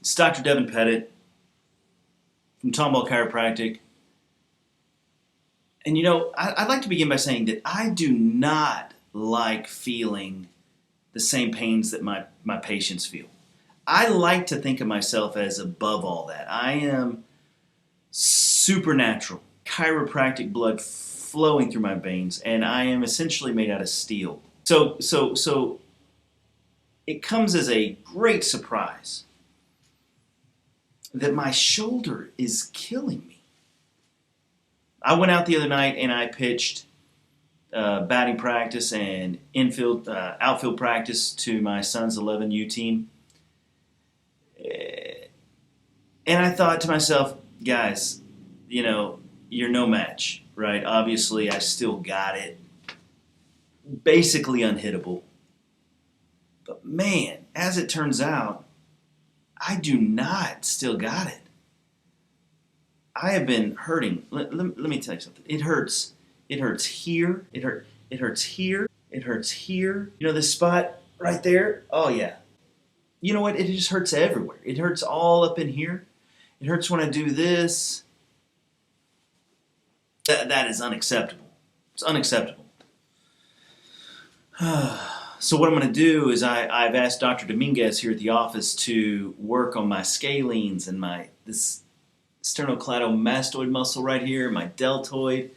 It's Dr. Devin Pettiet from Tomball Chiropractic. And you know, I'd like to begin by saying that I do not like feeling the same pains that my patients feel. I like to think of myself as above all that. I am supernatural, chiropractic blood flowing through my veins, and I am essentially made out of steel. So it comes as a great surprise that my shoulder is killing me. I went out the other night and I pitched batting practice and outfield practice to my son's 11U team. And I thought to myself, guys, you know, you're no match, right? Obviously, I still got it. Basically unhittable. But man, as it turns out, I do not still got it. I have been hurting. Let me tell you something. It hurts. It hurts here. It hurts here. It hurts here. You know this spot right there? Oh yeah. You know what? It just hurts everywhere. It hurts all up in here. It hurts when I do this. That is unacceptable. It's unacceptable. So what I'm going to do is I've asked Dr. Dominguez here at the office to work on my scalenes and this sternocleidomastoid muscle right here, my deltoid,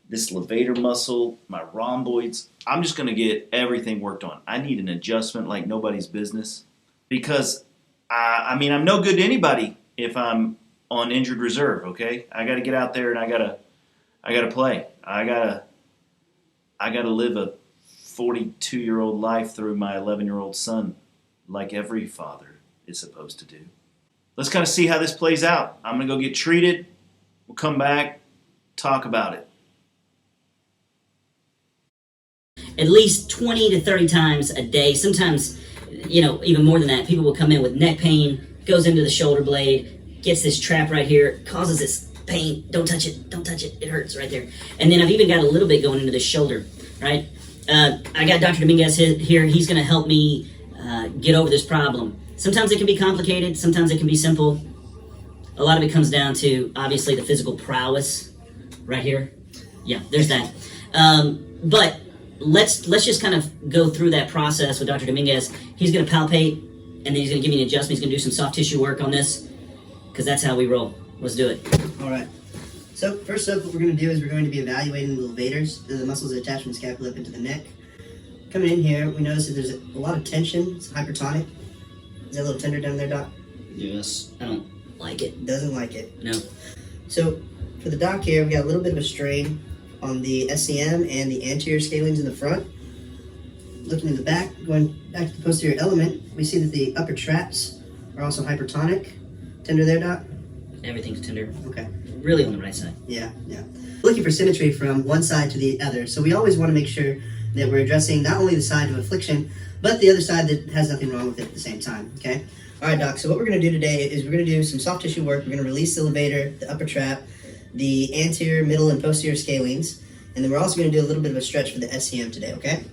this levator muscle, my rhomboids. I'm just going to get everything worked on. I need an adjustment like nobody's business because, I'm no good to anybody if I'm on injured reserve, okay? I got to get out there and I got to play. I got to live a 42-year-old life through my 11-year-old son like every father is supposed to do. Let's kind of see how this plays out. I'm going to go get treated. We'll come back, talk about it. At least 20 to 30 times a day, sometimes, even more than that, people will come in with neck pain, goes into the shoulder blade, gets this trap right here, causes this pain. Don't touch it, it hurts right there. And then I've even got a little bit going into the shoulder, right? I got Dr. Dominguez here. He's going to help me get over this problem. Sometimes it can be complicated. Sometimes it can be simple. A lot of it comes down to, obviously, the physical prowess right here. Yeah, there's that. But let's just kind of go through that process with Dr. Dominguez. He's going to palpate, and then he's going to give me an adjustment. He's going to do some soft tissue work on this, because that's how we roll. Let's do it. All right. So first up, what we're going to do is we're going to be evaluating the levators, the muscles that attach from the scapula up into the neck. Coming in here, we notice that there's a lot of tension. It's hypertonic. Is that a little tender down there, Doc? Yes. I don't like it. Doesn't like it. No. So for the doc here, we got a little bit of a strain on the SCM and the anterior scalenes in the front. Looking in the back, going back to the posterior element, we see that the upper traps are also hypertonic. Tender there, Doc? Everything's tender. Okay. Really on the right side. Yeah. Looking for symmetry from one side to the other. So we always want to make sure that we're addressing not only the side of affliction, but the other side that has nothing wrong with it at the same time, okay? All right, Doc, so what we're going to do today is we're going to do some soft tissue work. We're going to release the levator, the upper trap, the anterior, middle, and posterior scalenes, and then we're also going to do a little bit of a stretch for the SCM today, okay?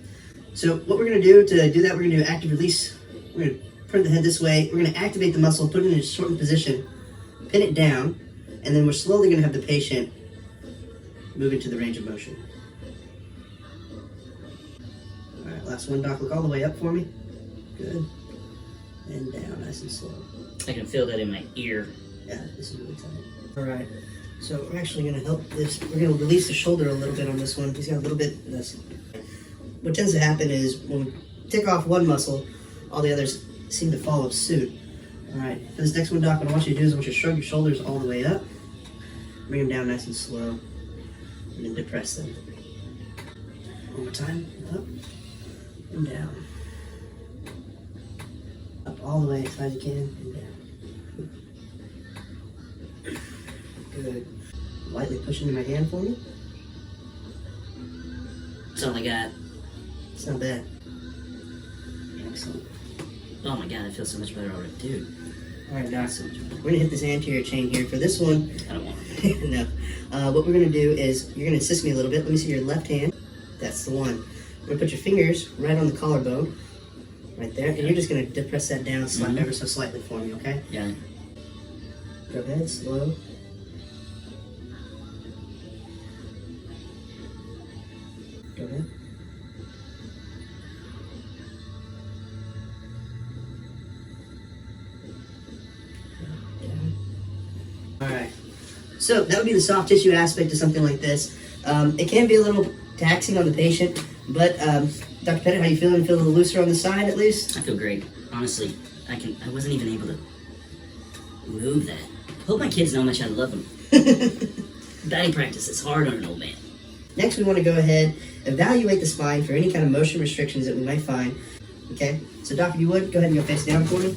So what we're going to do to do that, we're going to do active release. We're going to turn the head this way. We're going to activate the muscle, put it in a shortened position, pin it down, and then we're slowly going to have the patient move into the range of motion. All right, last one, Doc. Look all the way up for me. Good. And down, nice and slow. I can feel that in my ear. Yeah, this is really tight. All right, so we're actually going to help this. We're going to release the shoulder a little bit on this one. He's got a little bit of this. What tends to happen is when we take off one muscle, all the others seem to follow suit. All right, for this next one, Doc, what I want you to do is I want you to shrug your shoulders all the way up. Bring them down nice and slow. And then depress them. One more time. Up and down. Up all the way as high as you can and down. Good. Lightly push into my hand for me. That's all I got. It's not bad. Excellent. Oh my god, I feel so much better already. Dude. Alright, Doc. So much better. We're going to hit this anterior chain here. For this one, I don't want it. no. What we're going to do is you're going to assist me a little bit. Let me see your left hand. That's the one. We're going to put your fingers right on the collarbone. Right there. And you're just going to depress that down ever so slightly for me, okay? Yeah. Go ahead, slow. Go ahead. Alright. So that would be the soft tissue aspect of something like this. It can be a little taxing on the patient, but Dr. Pettiet, how you feeling? Feel a little looser on the side at least? I feel great. Honestly, I wasn't even able to move that. Hope my kids know how much I love them. Batting practice is hard on an old man. Next, we want to go ahead, evaluate the spine for any kind of motion restrictions that we might find. Okay? So, Doc, if you would, go ahead and go face down for me.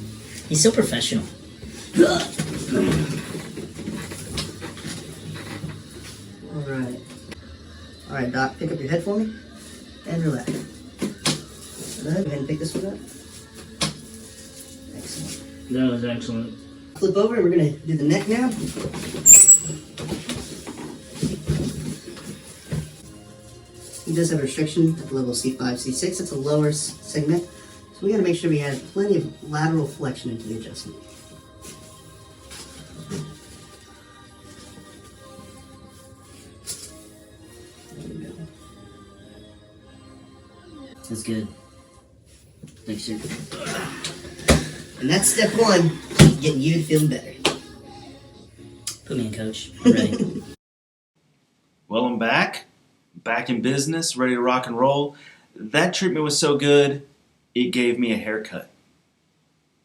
He's so professional. Alright. Alright, Doc, pick up your head for me. And relax. Go ahead and pick this one up. Excellent. That was excellent. Flip over and we're going to do the neck now. He does have a restriction at the level of C5, C6. It's a lower segment. So we got to make sure we have plenty of lateral flexion into the adjustment. There we go. That's good. Thanks, sir. And that's step one, getting you to feel better. Put me in, coach. I'm ready. Well, I'm back in business, ready to rock and roll. That treatment was so good, it gave me a haircut.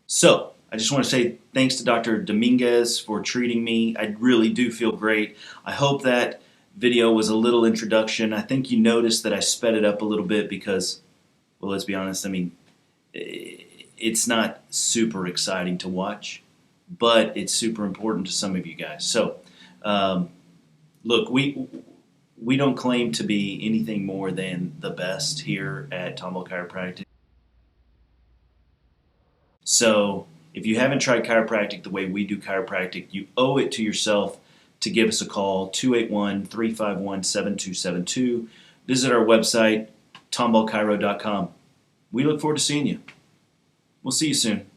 So, I just want to say thanks to Dr. Dominguez for treating me. I really do feel great. I hope that video was a little introduction. I think you noticed that I sped it up a little bit because, well, let's be honest, I mean, it's not super exciting to watch, but it's super important to some of you guys. So, look, we don't claim to be anything more than the best here at Tomball Chiropractic. So if you haven't tried chiropractic the way we do chiropractic, you owe it to yourself to give us a call, 281-351-7272. Visit our website, tomballchiro.com. We look forward to seeing you. We'll see you soon.